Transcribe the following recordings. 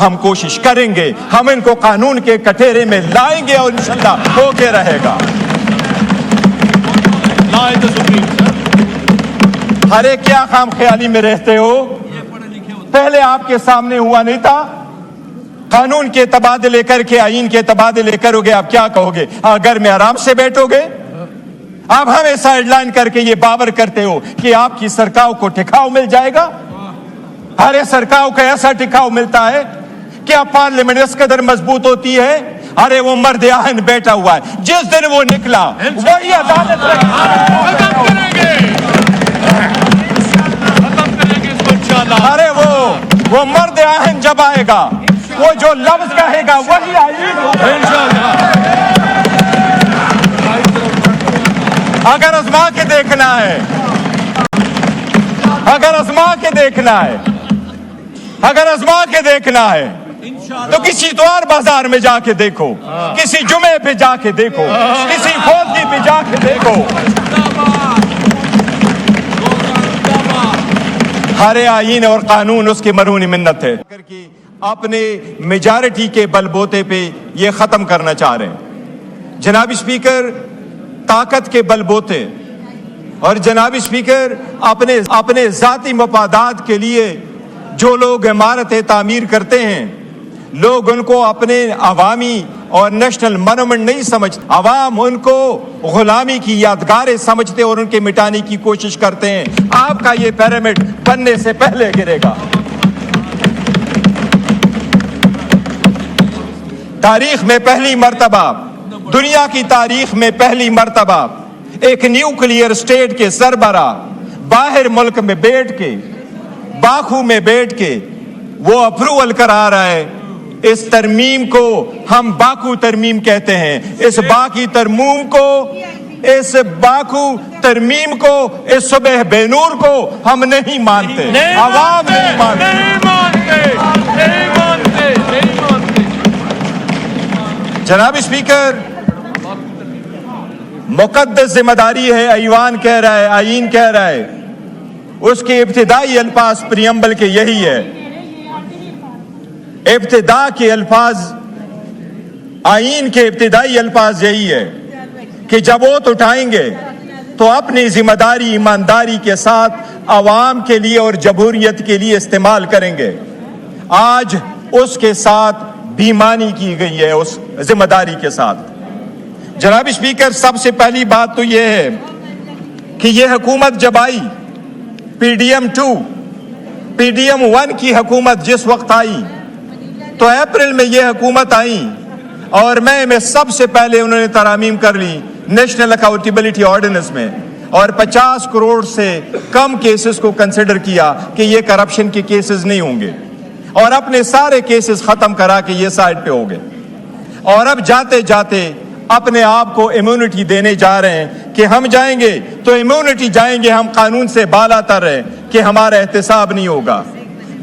ہم کوشش کریں گے, ہم ان کو قانون کے کٹہرے میں لائیں گے اور انشاءاللہ ہو کے رہے گا. ارے کیا خام خیالی میں رہتے ہو؟ پہلے آپ کے سامنے ہوا نہیں تھا؟ قانون کے تبادلے کر کے آئین کے تبادلے کرو گے, آپ کیا کہو گے؟ گھر میں آرام سے بیٹھو گے؟ آپ ہمیں سائیڈ لائن کر کے یہ باور کرتے ہو کہ آپ کی سرکاروں کو ٹھکاؤ مل جائے گا؟ ارے سرکاروں کو ایسا ٹھکاؤ ملتا ہے کیا پارلیمنٹ اس قدر مضبوط ہوتی ہے؟ ارے وہ مرد آہن بیٹھا ہوا ہے, جس دن وہ نکلا وہی عدالت ارے وہ مرد آہن جب آئے گا, وہ جو لفظ کہے گا وہی آئین ہوگا. اگر آزما کے دیکھنا ہے, اگر آزما کے دیکھنا ہے, اگر آزما کے دیکھنا ہے تو کسی اتوار بازار میں جا کے دیکھو, کسی جمعے پہ جا کے دیکھو, کسی فوجی پہ جا کے دیکھو. ہر آئین اور قانون اس کی مرہونی منت ہے. اپنے میجارٹی کے بل بوتے پہ یہ ختم کرنا چاہ رہے ہیں. جناب اسپیکر, طاقت کے بل بوتے اور جناب اسپیکر اپنے ذاتی مفادات کے لیے جو لوگ عمارتیں تعمیر کرتے ہیں, لوگ ان کو اپنے عوامی اور نیشنل مونومنٹ نہیں سمجھتے, عوام ان کو غلامی کی یادگاریں سمجھتے اور ان کے مٹانے کی کوشش کرتے ہیں. آپ کا یہ پیرامڈ بننے سے پہلے گرے گا. تاریخ میں پہلی مرتبہ, دنیا کی تاریخ میں پہلی مرتبہ ایک نیوکلیئر اسٹیٹ کے سربراہ باہر ملک میں بیٹھ کے, باکو میں بیٹھ کے وہ اپروول کرا رہا ہے. اس ترمیم کو ہم باکو ترمیم کہتے ہیں. اس باکو ترمیم کو, اس صبح بینور کو ہم نہیں مانتے, عوام نہیں مانتے. جناب اسپیکر, مقدس ذمہ داری ہے, ایوان کہہ رہا ہے, آئین کہہ رہا ہے, اس کے ابتدائی الفاظ پریمبل کے یہی ہے. ابتدا کے الفاظ, آئین کے ابتدائی الفاظ یہی ہے کہ جب ووٹ اٹھائیں گے تو اپنی ذمہ داری ایمانداری کے ساتھ عوام کے لیے اور جمہوریت کے لیے استعمال کریں گے. آج اس کے ساتھ بےایمانی کی گئی ہے, اس ذمہ داری کے ساتھ. جناب اسپیکر, سب سے پہلی بات تو یہ ہے کہ یہ حکومت جب آئی, PDM-2, PDM-1 کی حکومت جس وقت آئی تو اپریل میں یہ حکومت آئی اور میں سب سے پہلے انہوں نے ترامیم کر لی نیشنل اکاؤنٹیبلٹی آرڈیننس میں, اور 50 کروڑ سے کم کیسز کو کنسیڈر کیا کہ یہ کرپشن کے کیسز نہیں ہوں گے, اور اپنے سارے کیسز ختم کرا کے یہ سائڈ پہ ہو گئے. اور اب جاتے جاتے اپنے آپ کو امیونٹی دینے جا رہے ہیں کہ ہم جائیں گے تو امیونٹی جائیں گے, ہم قانون سے بالا تر ہیں کہ ہمارا احتساب نہیں ہوگا.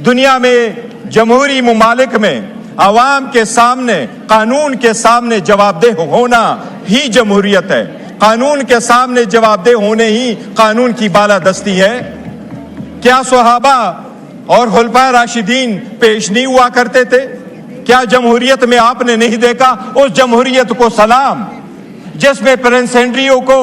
دنیا میں جمہوری ممالک میں عوام کے سامنے, قانون کے سامنے جواب دہ ہونا ہی جمہوریت ہے. قانون کے سامنے جواب دہ ہونے ہی قانون کی بالادستی ہے. کیا صحابہ اور خلفائے راشدین پیش نہیں ہوا کرتے تھے؟ کیا جمہوریت میں آپ نے نہیں دیکھا اس جمہوریت کو سلام جس میں پرنس ہینریو کو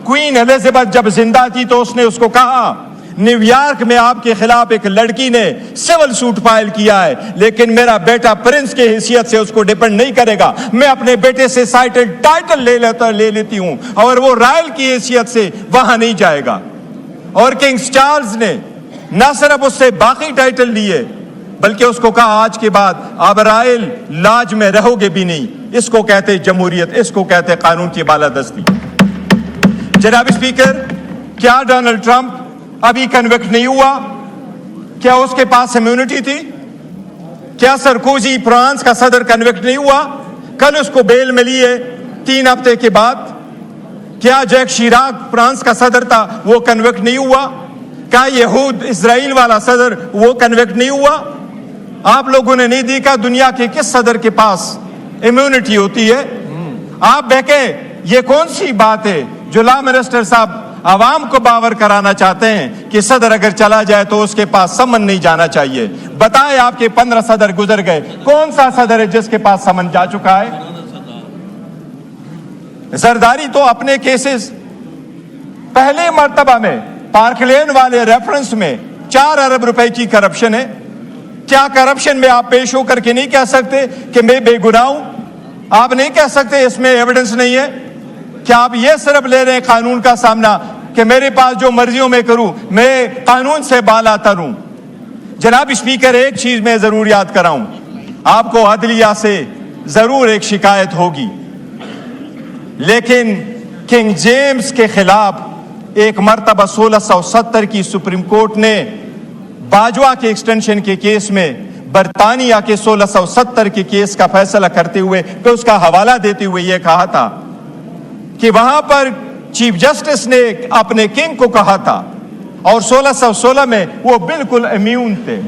کوئین ایلزابتھ جب زندہ تھی تو اس نے اس کو کہا, نیو یارک میں آپ کے خلاف ایک لڑکی نے سول سوٹ فائل کیا ہے, لیکن میرا بیٹا پرنس کی حیثیت سے اس کو ڈیپینڈ نہیں کرے گا, میں اپنے بیٹے سے ٹائٹل لے لیتی ہوں اور وہ رائل کی حیثیت سے وہاں نہیں جائے گا. اور کنگ چارلز نے نہ صرف اس سے باقی ٹائٹل لیے بلکہ اس کو کہا آج کے بعد آپ رائل لاج میں رہو گے بھی نہیں. اس کو کہتے جمہوریت, اس کو کہتے قانون کی بالادستی. جناب اسپیکر, کیا ڈونلڈ ٹرمپ ابھی کنوکٹ نہیں ہوا؟ کیا اس کے پاس امیونٹی تھی؟ کیا سرکوزی فرانس کا صدر کنوکٹ نہیں ہوا؟ کل اس کو بیل ملی ہے 3 ہفتے کے بعد. کیا جیک شیراک فرانس کا صدر تھا, وہ کنوکٹ نہیں ہوا؟ کیا یہود اسرائیل والا صدر وہ کنوکٹ نہیں ہوا؟ آپ لوگوں نے نہیں دیکھا دنیا کے کس صدر کے پاس امیونٹی ہوتی ہے؟ آپ بہکے, یہ کون سی بات ہے جو لا منسٹر صاحب عوام کو باور کرانا چاہتے ہیں کہ صدر اگر چلا جائے تو اس کے پاس سمن نہیں جانا چاہیے. بتائیں آپ کے 15 صدر گزر گئے, کون سا صدر ہے جس کے پاس سمن جا چکا ہے؟ زرداری تو اپنے کیسز پہلے مرتبہ میں پارک لین والے ریفرنس میں 4 ارب روپے کی کرپشن ہے. کیا کرپشن میں آپ پیش ہو کر کے نہیں کہہ سکتے کہ میں بے گناہ ہوں؟ آپ نہیں کہہ سکتے اس میں ایویڈنس نہیں ہے؟ کیا آپ یہ صرف لے رہے ہیں قانون کا سامنا کہ میرے پاس جو مرضیوں میں کروں, میں قانون سے بالا تر ہوں؟ جناب اسپیکر, ایک چیز میں ضرور یاد کراؤں, آپ کو عدلیہ سے ضرور ایک شکایت ہوگی, لیکن کنگ جیمز کے خلاف ایک مرتبہ 1670 کی سپریم کورٹ نے باجوہ کے ایکسٹینشن کے کیس میں برطانیہ کے 1670 کے کیس کا فیصلہ کرتے ہوئے پھر اس کا حوالہ دیتے ہوئے یہ کہا تھا کہ وہاں پر چیف جسٹس نے اپنے کنگ کو کہا تھا, اور 1616 میں وہ بالکل امیون تھے.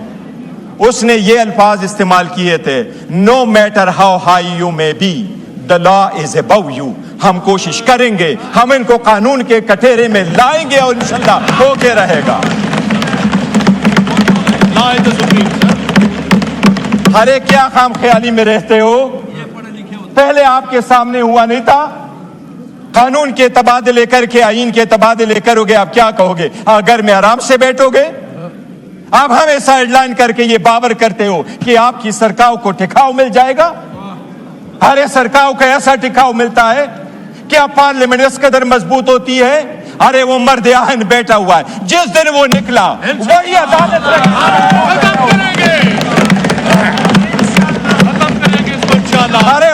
اس نے یہ الفاظ استعمال کیے تھے, no matter how high you may be the law is above you. ہم کوشش کریں گے, ہم ان کو قانون کے کٹہرے میں لائیں گے اور انشاءاللہ ہو کے رہے گا. ارے کیا خام خیالی میں رہتے ہو؟ پہلے آپ کے سامنے ہوا نہیں تھا؟ قانون کے تبادلے کر کے آئین کے تبادلے کرو گے, آپ کیا کہو گے؟ گھر میں آرام سے بیٹھو گے؟ آپ ہمیں سائیڈ لائن کر کے یہ باور کرتے ہو کہ آپ کی سرکار کو ٹکاؤ مل جائے گا؟ ارے سرکار کو ایسا ٹکاؤ ملتا ہے کیا پارلیمنٹ اس قدر مضبوط ہوتی ہے؟ ارے وہ مرد آہن بیٹھا ہوا ہے, جس دن وہ نکلا وہی عدالت ارے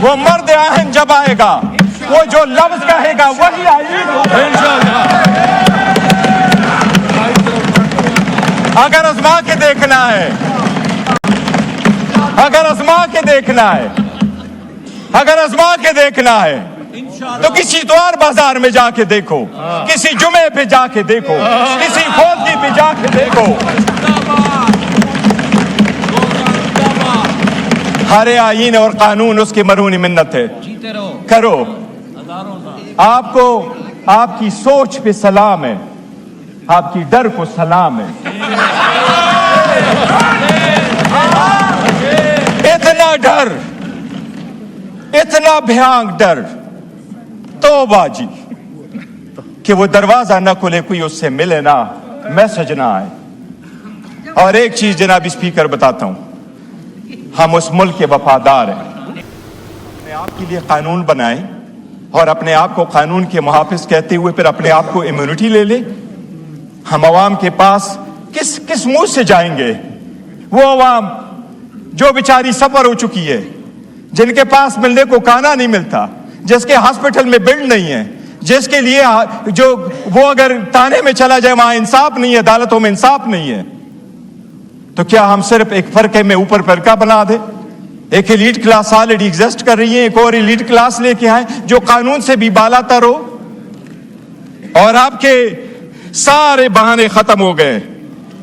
وہ مرد آہن جب آئے گا, وہ جو لفظ کہے گا وہی آئین ہوگا. اگر آزما کے دیکھنا ہے, اگر آزما کے دیکھنا ہے, اگر آزما کے دیکھنا ہے تو کسی اتوار بازار میں جا کے دیکھو, کسی جمعے پہ جا کے دیکھو, کسی فوجی پہ جا کے دیکھو. ہر آئین اور قانون اس کی مرہونی منت ہے. کرو, آپ کو آپ کی سوچ پہ سلام ہے, آپ کی ڈر کو سلام ہے. اتنا ڈر, اتنا بھیانک ڈر, توبہ جی, کہ وہ دروازہ نہ کھلے, کوئی اس سے ملے نہ, میسج نہ آئے. اور ایک چیز جناب اسپیکر بتاتا ہوں, ہم اس ملک کے وفادار ہیں. اپنے آپ کے لیے قانون بنائیں اور اپنے آپ کو قانون کے محافظ کہتے ہوئے پھر اپنے آپ کو امیونٹی لے لیں. ہم عوام کے پاس کس منہ سے جائیں گے؟ وہ عوام جو بیچاری سفر ہو چکی ہے, جن کے پاس ملنے کو کھانا نہیں ملتا, جس کے ہاسپٹل میں بیڈ نہیں ہے, جس کے لیے جو وہ اگر تانے میں چلا جائے وہاں انصاف نہیں ہے, عدالتوں میں انصاف نہیں ہے, تو کیا ہم صرف ایک فرقے میں اوپر فرقہ بنا دیں؟ ایک ایلیٹ کلاس آلریڈی ایگزسٹ کر رہی ہے, ایک اور ایلیٹ کلاس لے کے آئیں جو قانون سے بھی بالا تر ہو. اور آپ کے سارے بہانے ختم ہو گئے.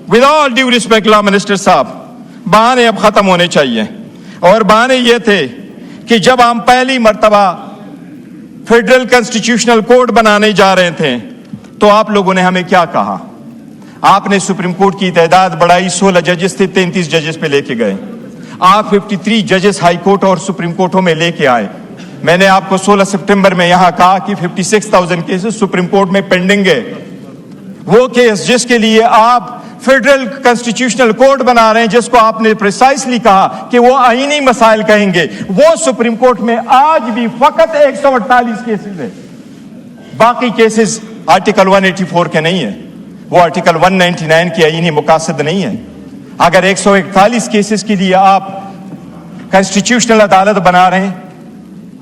With all due respect law minister صاحب, بہانے اب ختم ہونے چاہیے. اور بہانے یہ تھے کہ جب ہم پہلی مرتبہ فیڈرل کنسٹیٹیوشنل کوڈ بنانے جا رہے تھے تو آپ لوگوں نے ہمیں کیا کہا؟ آپ نے سپریم کورٹ کی تعداد بڑھائی, 16 ججز تھے 33 ججز پہ لے کے گئے. آپ 53 ججز ہائی کورٹ اور سپریم کورٹوں میں لے کے آئے. میں نے آپ کو 16 سپٹمبر میں یہاں کہا کہ 56,000 کیسز سپریم کورٹ میں پینڈنگ ہے. وہ کیس جس کے لیے آپ فیڈرل کنسٹیٹیوشنل کوڈ بنا رہے ہیں, جس کو آپ نے پریسائسلی کہا کہ وہ آئینی مسائل کہیں گے, وہ سپریم کورٹ میں آج بھی فقط 148 کیسز ہیں. باقی کیسز آرٹیکل 184 کے نہیں ہیں, وہ آرٹیکل 199 کی آئینی مقاصد نہیں ہے. اگر 141 کیسز کے لیے آپ کنسٹیٹیوشنل عدالت بنا رہے ہیں,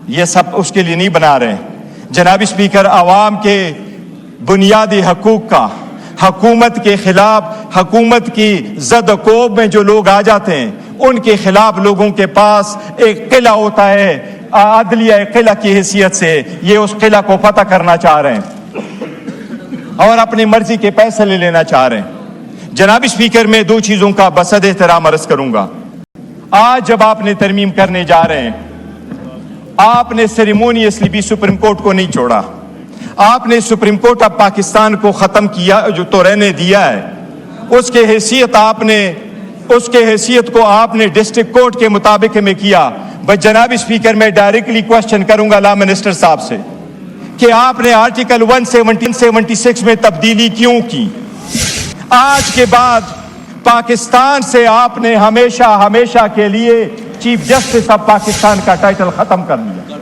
یہ سب اس کے لیے نہیں بنا رہے ہیں. جناب اسپیکر, عوام کے بنیادی حقوق کا حکومت کے خلاف, حکومت کی زد و کوب میں جو لوگ آ جاتے ہیں, ان کے خلاف لوگوں کے پاس ایک قلعہ ہوتا ہے, عدلیہ قلعہ کی حیثیت سے یہ اس قلعہ کو فتح کرنا چاہ رہے ہیں اور اپنی مرضی کے فیصلے لینا چاہ رہے ہیں. جناب اسپیکر, میں 2 چیزوں کا بصد احترام عرض کروں گا. آج جب آپ نے ترمیم کرنے جا رہے ہیں, آپ نے سیریمونیسلی بھی سپریم کورٹ کو نہیں چھوڑا. آپ نے سپریم کورٹ آف پاکستان کو ختم کیا جو تو رہنے دیا ہے، اس کے حیثیت کو آپ نے ڈسٹرکٹ کورٹ کے مطابق میں کیا. بس جناب اسپیکر میں ڈائریکٹلی کوشچن کروں گا لا منسٹر صاحب سے کہ آپ نے آرٹیکل 176 میں تبدیلی کیوں کی؟ آج کے بعد پاکستان سے آپ نے ہمیشہ کے لیے چیف جسٹس آف پاکستان کا ٹائٹل ختم کر لیا.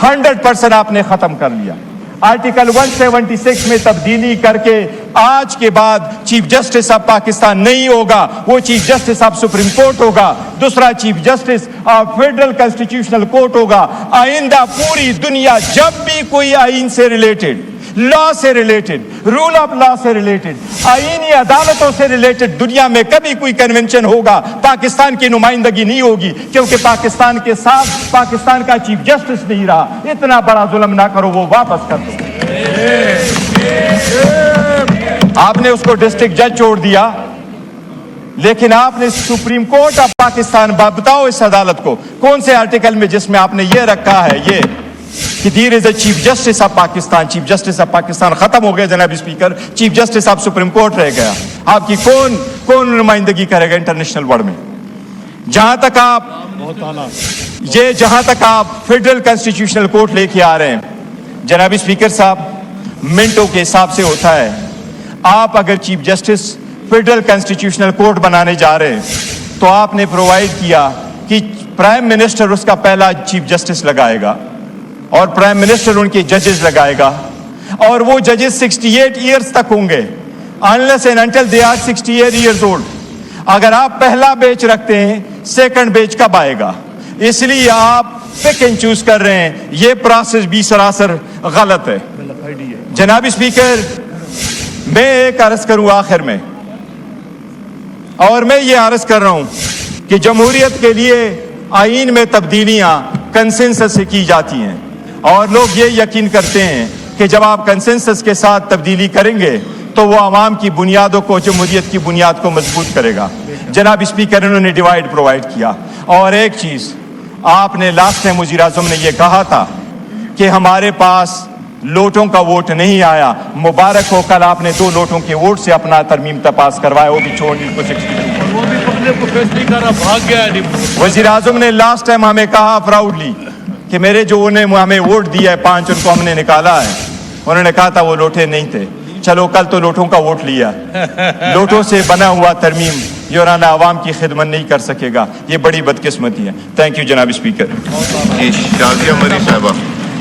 100% آپ نے ختم کر لیا. آرٹیکل 176 میں تبدیلی کر کے آج کے بعد چیف جسٹس آف پاکستان نہیں ہوگا، وہ chief justice of supreme court ہوگا، دوسرا chief justice of federal constitutional court ہوگا. آئندہ پوری دنیا جب بھی کوئی آئین سے ریلیٹڈ، لا سے ریلیٹڈ، رول آف لا سے ریلیٹڈ، آئینی عدالتوں سے ریلیٹڈ دنیا میں کبھی کوئی کنونشن ہوگا، پاکستان کی نمائندگی نہیں ہوگی، کیونکہ پاکستان کے ساتھ پاکستان کا چیف جسٹس نہیں رہا. اتنا بڑا ظلم نہ کرو، وہ واپس کر دو. آپ نے اس کو ڈسٹرکٹ جج چھوڑ دیا، لیکن آپ نے سپریم کورٹ آف پاکستان، بتاؤ اس عدالت کو کون سے آرٹیکل میں جس میں آپ نے یہ رکھا ہے یہ کہ there is a chief justice of Pakistan. Chief justice of Pakistan ختم ہو گیا جناب speaker, chief justice of supreme court رہ گیا. آپ کی کون نمائندگی کرے گا انٹرنیشنل ورلڈ میں؟ جہاں تک آپ فیڈرل کانسٹیٹیوشنل کورٹ لے کے آ رہے ہیں جناب اسپیکر صاحب، منٹوں کے حساب سے ہوتا ہے. آپ اگر chief justice federal constitutional court بنانے جا رہے ہیں تو آپ نے پرووائڈ کیا کہ پرائم منسٹر اس کا پہلا چیف جسٹس لگائے گا اور پرائم منسٹر ان کے ججز لگائے گا، اور وہ ججز 68 ایئرز تک ہوں گے unless and until they are 68 years old. اگر آپ پہلا بیچ رکھتے ہیں سیکنڈ بیچ کب آئے گا؟ اس لیے آپ پک اینڈ چوز کر رہے ہیں. یہ پروسیس بھی سراسر غلط ہے. جناب اسپیکر، میں ایک عرض کروں آخر میں، اور میں یہ عرض کر رہا ہوں کہ جمہوریت کے لیے آئین میں تبدیلیاں کنسنسس سے کی جاتی ہیں، اور لوگ یہ یقین کرتے ہیں کہ جب آپ کنسنسس کے ساتھ تبدیلی کریں گے تو وہ عوام کی بنیادوں کو، جمہوریت کی بنیاد کو مضبوط کرے گا. جناب اسپیکر، انہوں نے ڈیوائیڈ پرووائڈ کیا. اور ایک چیز آپ نے لاسٹ ٹائم وزیر اعظم نے یہ کہا تھا کہ ہمارے پاس لوٹوں کا ووٹ نہیں آیا. مبارک ہو، کل آپ نے 2 لوٹوں کے ووٹ سے اپنا ترمیم پاس کروایا، وہ بھی چھوڑنے کو 62. وزیر اعظم نے لاسٹ ٹائم ہمیں کہا پراؤڈلی کہ میرے جو انہیں ہمیں ووٹ دیا ہے 5 ان کو ہم نے نکالا ہے. انہوں نے کہا تھا وہ لوٹے نہیں تھے. چلو کل تو لوٹوں کا ووٹ لیا. لوٹوں سے بنا ہوا ترمیم یورانہ عوام کی خدمت نہیں کر سکے گا. یہ بڑی بدقسمتی ہے. تھینک یو جناب اسپیکر. شازیہ مری صاحبہ.